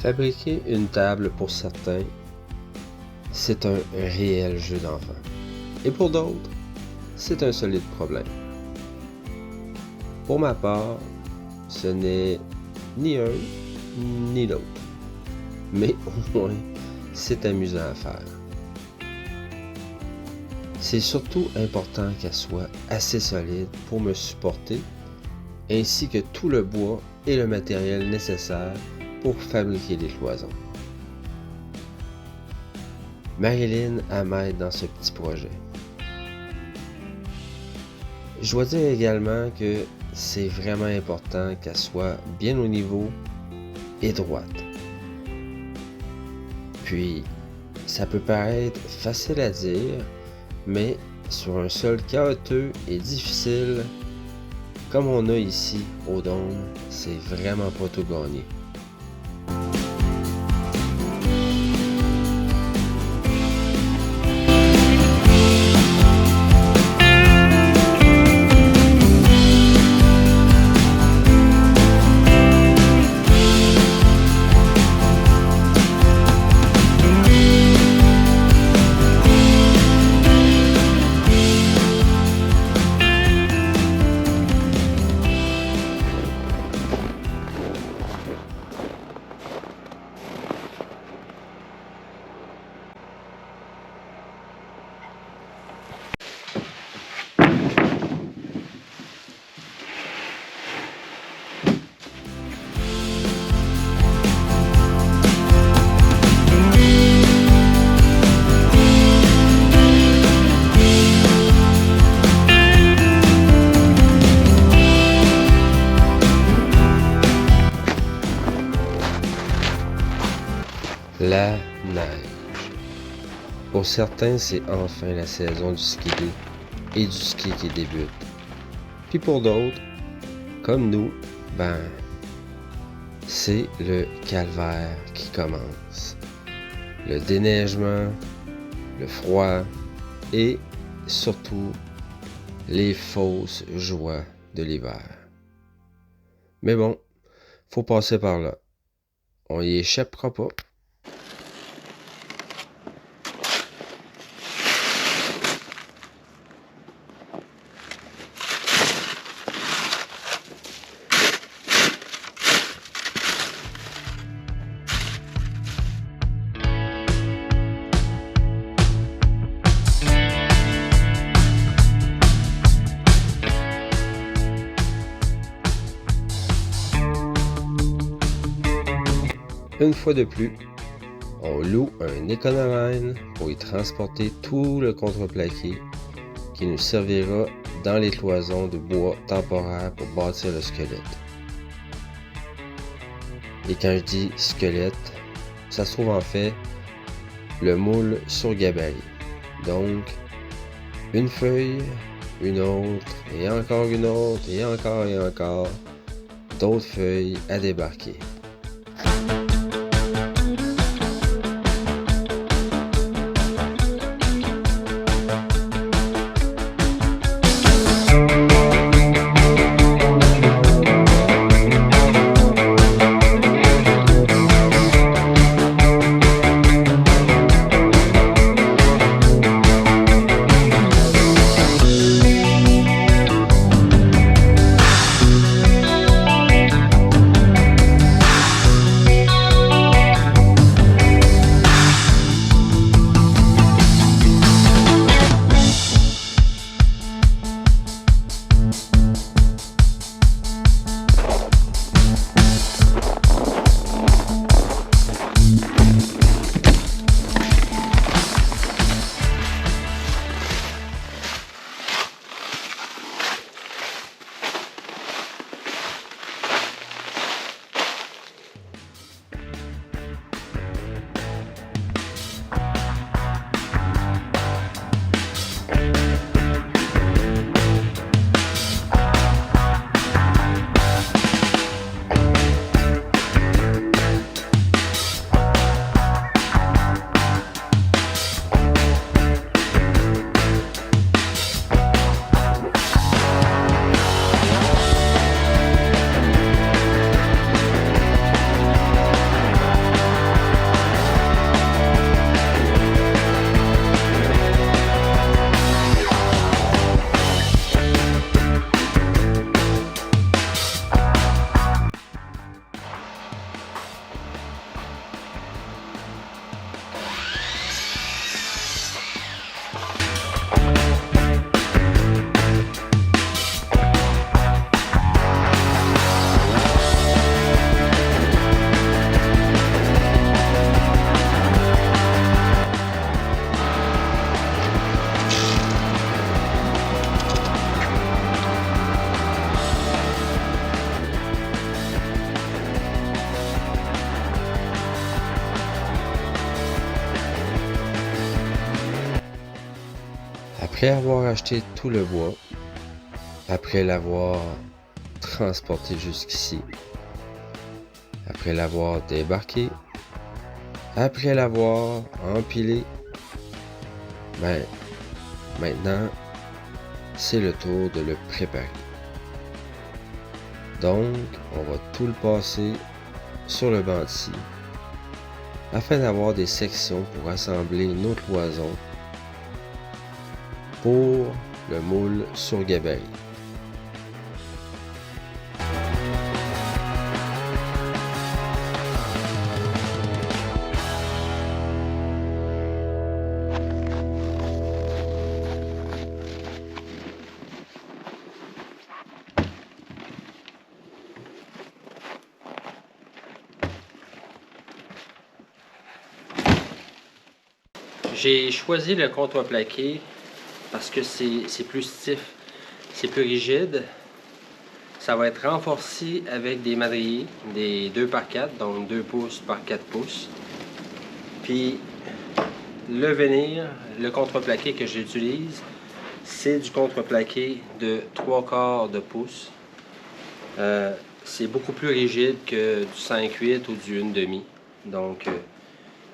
Fabriquer une table pour certains, c'est un réel jeu d'enfant. Et pour d'autres, c'est un solide problème. Pour ma part, ce n'est ni un ni l'autre. Mais au moins, c'est amusant à faire. C'est surtout important qu'elle soit assez solide pour me supporter, ainsi que tout le bois et le matériel nécessaire pour fabriquer les cloisons. Marilyn m'aide dans ce petit projet. Je dois dire également que c'est vraiment important qu'elle soit bien au niveau et droite. Puis, ça peut paraître facile à dire, mais sur un sol chaotique et difficile, comme on a ici au Dôme, c'est vraiment pas tout gagné. La neige. Pour certains, c'est enfin la saison du ski et du ski qui débute. Puis pour d'autres, comme nous, c'est le calvaire qui commence. Le déneigement, le froid et surtout les fausses joies de l'hiver. Mais bon, faut passer par là. On y échappera pas. Une fois de plus, on loue un Econoline pour y transporter tout le contreplaqué qui nous servira dans les cloisons de bois temporaires pour bâtir le squelette. Et quand je dis squelette, ça se trouve en fait le moule sur gabarit. Donc, une feuille, une autre, et encore une autre, et encore, d'autres feuilles à débarquer. Après avoir acheté tout le bois, après l'avoir transporté jusqu'ici, après l'avoir débarqué, après l'avoir empilé, ben, maintenant, c'est le tour de le préparer. Donc, on va tout le passer sur le banc de scie, afin d'avoir des sections pour assembler nos cloisons pour le moule sur gabarit. J'ai choisi le contreplaqué parce que c'est plus stiff, c'est plus rigide. Ça va être renforcé avec des madriers, des 2x4, donc 2 pouces par 4 pouces. Puis le vénir, le contreplaqué que j'utilise, c'est du contreplaqué de 3/4 de pouce. C'est beaucoup plus rigide que du 5/8 ou du 1/2. Donc,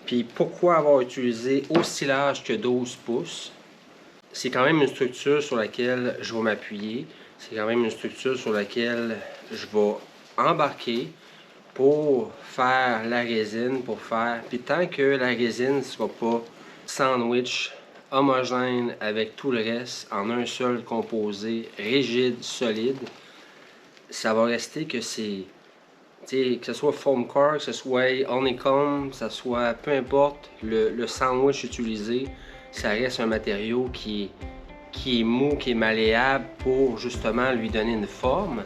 puis pourquoi avoir utilisé aussi large que 12 pouces? C'est quand même une structure sur laquelle je vais m'appuyer. C'est quand même une structure sur laquelle je vais embarquer pour faire la résine, Puis tant que la résine ne sera pas sandwich, homogène avec tout le reste, en un seul composé, rigide, solide, ça va rester que c'est... que ce soit foam core, que ce soit honeycomb, que ce soit peu importe, le sandwich utilisé, ça reste un matériau qui est mou, qui est malléable pour justement lui donner une forme.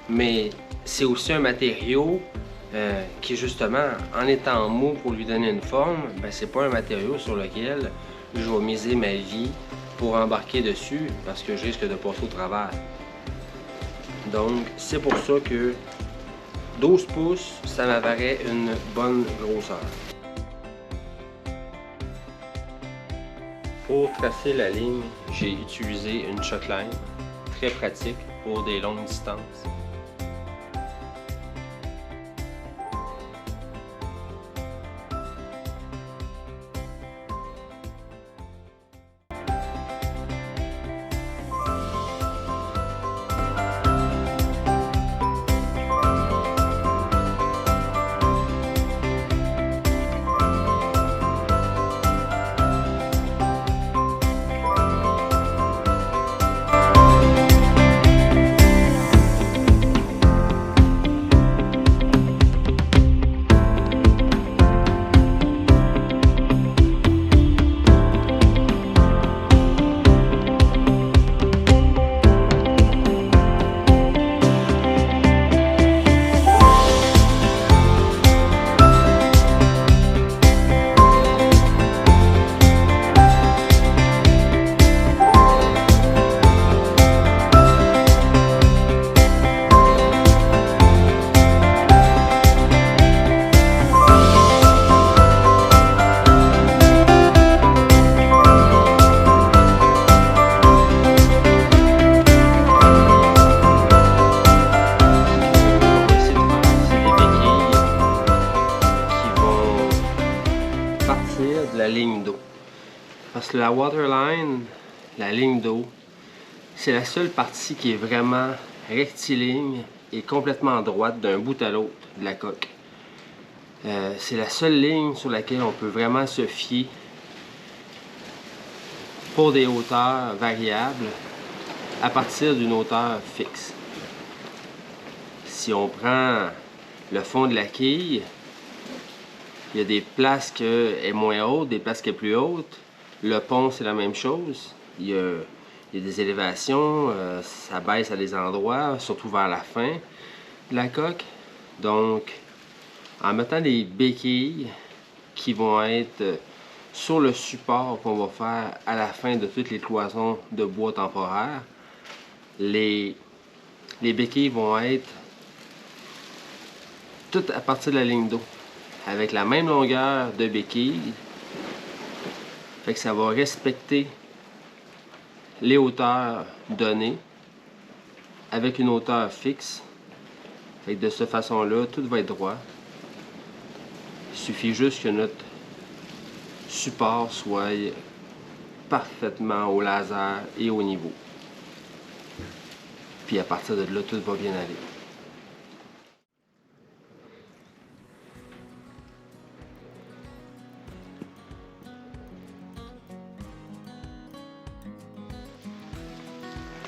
Mais c'est aussi un matériau qui justement, en étant mou pour lui donner une forme, ben c'est pas un matériau sur lequel je vais miser ma vie pour embarquer dessus parce que je risque de passer au travers. Donc c'est pour ça que 12 pouces, ça m'apparaît une bonne grosseur. Pour tracer la ligne, j'ai utilisé une shotline, très pratique pour des longues distances. De la ligne d'eau. Parce que la waterline, la ligne d'eau, c'est la seule partie qui est vraiment rectiligne et complètement droite d'un bout à l'autre de la coque. C'est la seule ligne sur laquelle on peut vraiment se fier pour des hauteurs variables à partir d'une hauteur fixe. Si on prend le fond de la quille, il y a des places qui est moins haute, des places qui est plus haute. Le pont, c'est la même chose. Il y a des élévations, ça baisse à des endroits, surtout vers la fin de la coque. Donc, en mettant des béquilles qui vont être sur le support qu'on va faire à la fin de toutes les cloisons de bois temporaires, les béquilles vont être toutes à partir de la ligne d'eau, avec la même longueur de béquille. Fait que ça va respecter les hauteurs données avec une hauteur fixe. Fait que de cette façon-là, tout va être droit. Il suffit juste que notre support soit parfaitement au laser et au niveau. Puis à partir de là, tout va bien aller.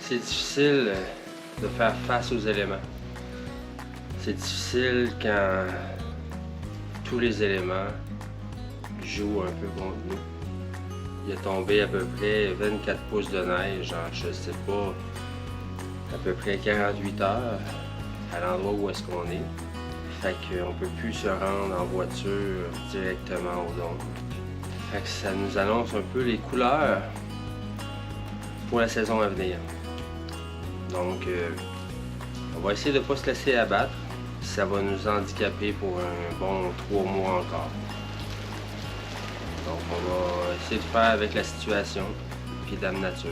C'est difficile de faire face aux éléments. C'est difficile quand tous les éléments jouent un peu contre nous. Il a tombé à peu près 24 pouces de neige en, je sais pas, à peu près 48 heures à l'endroit où est-ce qu'on est. Fait qu'on peut plus se rendre en voiture directement au dôme. Fait que ça nous annonce un peu les couleurs pour la saison à venir. Donc, on va essayer de ne pas se laisser abattre. Ça va nous handicaper pour un bon 3 mois encore. Donc, on va essayer de faire avec la situation, puis Dame Nature.